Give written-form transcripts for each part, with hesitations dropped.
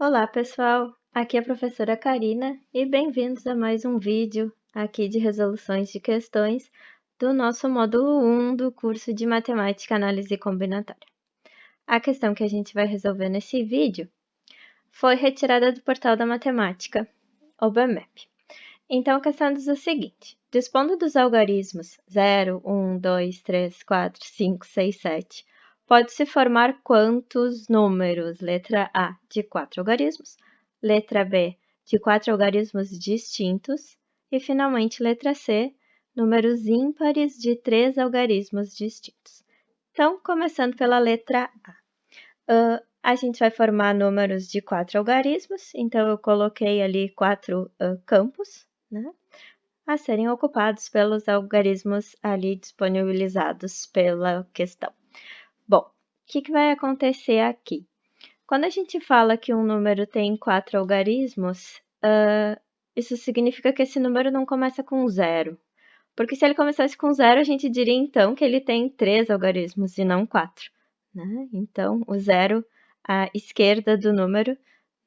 Olá, pessoal! Aqui é a professora Karina e bem-vindos a mais um vídeo aqui de resoluções de questões do nosso módulo 1 do curso de Matemática Análise Combinatória. A questão que a gente vai resolver nesse vídeo foi retirada do portal da matemática, o BMAP. Então, a questão diz o seguinte: dispondo dos algarismos 0, 1, 2, 3, 4, 5, 6, 7, pode-se formar quantos números? Letra A, de 4 algarismos. Letra B, de 4 algarismos distintos. E, finalmente, letra C, números ímpares de 3 algarismos distintos. Então, começando pela letra A. A gente vai formar números de 4 algarismos. Então, eu coloquei ali 4 campos, né, a serem ocupados pelos algarismos ali disponibilizados pela questão. Bom, o que vai acontecer aqui? Quando a gente fala que um número tem 4 algarismos, isso significa que esse número não começa com 0. Porque se ele começasse com 0, a gente diria então que ele tem 3 algarismos e não 4. Né? Então, o 0 à esquerda do número,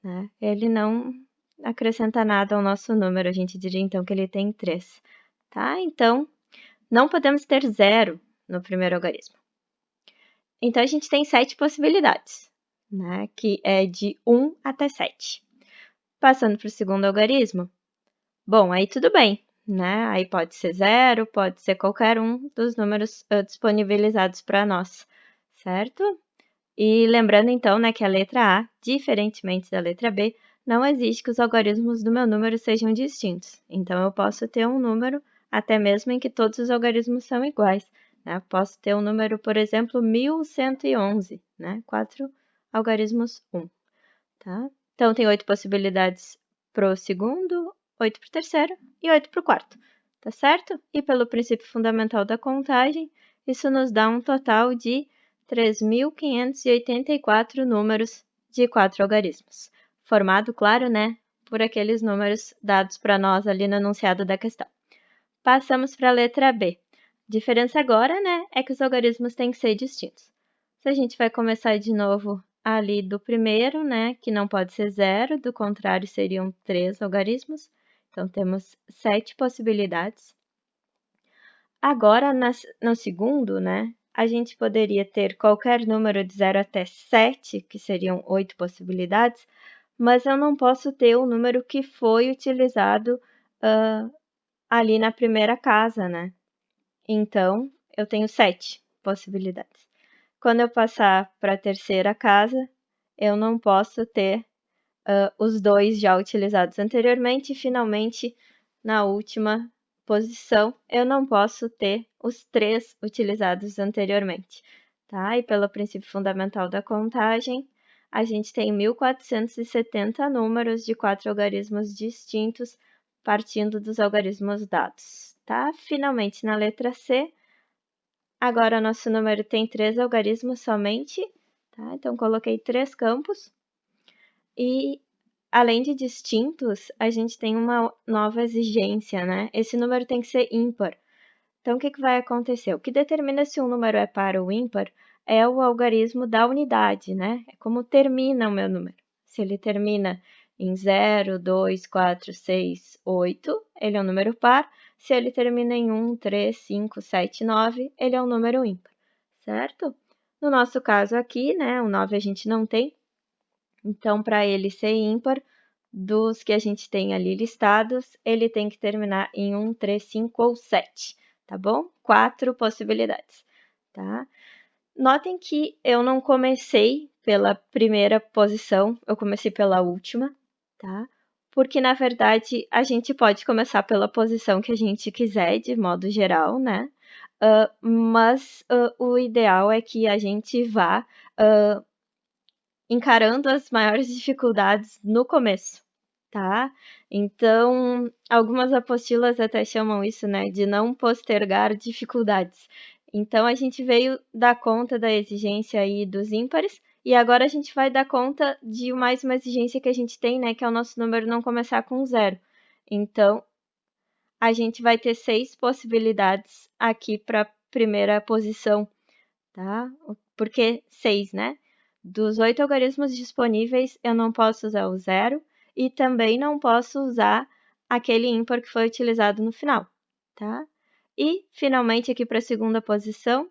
né, ele não acrescenta nada ao nosso número, a gente diria então que ele tem 3. Tá? Então, não podemos ter 0 no primeiro algarismo. Então, a gente tem 7 possibilidades, né, que é de 1 até 7. Passando para o segundo algarismo, bom, aí tudo bem, né? Aí pode ser 0, pode ser qualquer um dos números disponibilizados para nós, certo? E lembrando então, né, que a letra A, diferentemente da letra B, não exige que os algarismos do meu número sejam distintos. Então, eu posso ter um número até mesmo em que todos os algarismos são iguais. Né? Posso ter um número, por exemplo, 1111, né? 4 algarismos 1. Tá? Então, tem 8 possibilidades para o segundo, 8 para o terceiro e 8 para o quarto. Tá certo? E pelo princípio fundamental da contagem, isso nos dá um total de 3.584 números de 4 algarismos. Formado, claro, né, por aqueles números dados para nós ali no enunciado da questão. Passamos para a letra B. A diferença agora, né, é que os algarismos têm que ser distintos. Se a gente vai começar de novo ali do primeiro, né, que não pode ser 0, do contrário seriam 3 algarismos. Então, temos 7 possibilidades. Agora, no segundo, né, a gente poderia ter qualquer número de 0 até 7, que seriam 8 possibilidades, mas eu não posso ter o número que foi utilizado ali na primeira casa, né? Então, eu tenho 7 possibilidades. Quando eu passar para a terceira casa, eu não posso ter os 2 já utilizados anteriormente e, finalmente, na última posição, eu não posso ter os 3 utilizados anteriormente. Tá? E pelo princípio fundamental da contagem, a gente tem 1.470 números de 4 algarismos distintos, partindo dos algarismos dados. Tá? Finalmente, na letra C, agora nosso número tem 3 algarismos somente. Tá? Então, coloquei 3 campos. E, além de distintos, a gente tem uma nova exigência, né? Esse número tem que ser ímpar. Então, o que vai acontecer? O que determina se um número é par ou ímpar é o algarismo da unidade, né? É como termina o meu número. Se ele termina em 0, 2, 4, 6, 8, ele é um número par. Se ele termina em 1, 3, 5, 7, 9, ele é um número ímpar, certo? No nosso caso aqui, né, o 9 a gente não tem, então, para ele ser ímpar, dos que a gente tem ali listados, ele tem que terminar em 1, 3, 5 ou 7, tá bom? 4 possibilidades, tá? Notem que eu não comecei pela primeira posição, eu comecei pela última, tá? Porque, na verdade, a gente pode começar pela posição que a gente quiser, de modo geral, né? Mas o ideal é que a gente vá encarando as maiores dificuldades no começo, tá? Então, algumas apostilas até chamam isso, né, de não postergar dificuldades. Então, a gente veio dar conta da exigência aí dos ímpares e agora a gente vai dar conta de mais uma exigência que a gente tem, né, que é o nosso número não começar com 0. Então, a gente vai ter 6 possibilidades aqui para a primeira posição, tá? Por que 6, né? dos 8 algarismos disponíveis, eu não posso usar o zero e também não posso usar aquele ímpar que foi utilizado no final, tá? E, finalmente, aqui para a segunda posição,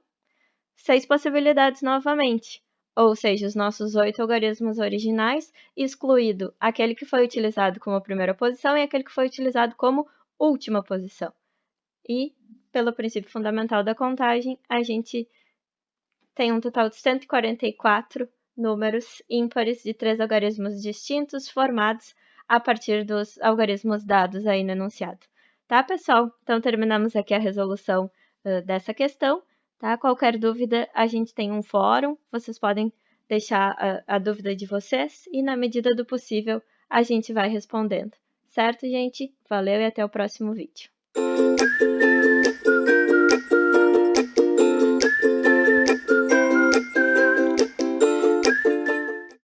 6 possibilidades novamente, ou seja, os nossos 8 algarismos originais, excluído aquele que foi utilizado como primeira posição e aquele que foi utilizado como última posição. E, pelo princípio fundamental da contagem, a gente tem um total de 144 números ímpares de 3 algarismos distintos formados a partir dos algarismos dados aí no enunciado. Tá, pessoal? Então, terminamos aqui a resolução dessa questão. Tá? Qualquer dúvida, a gente tem um fórum, vocês podem deixar a dúvida de vocês e, na medida do possível, a gente vai respondendo. Certo, gente? Valeu e até o próximo vídeo.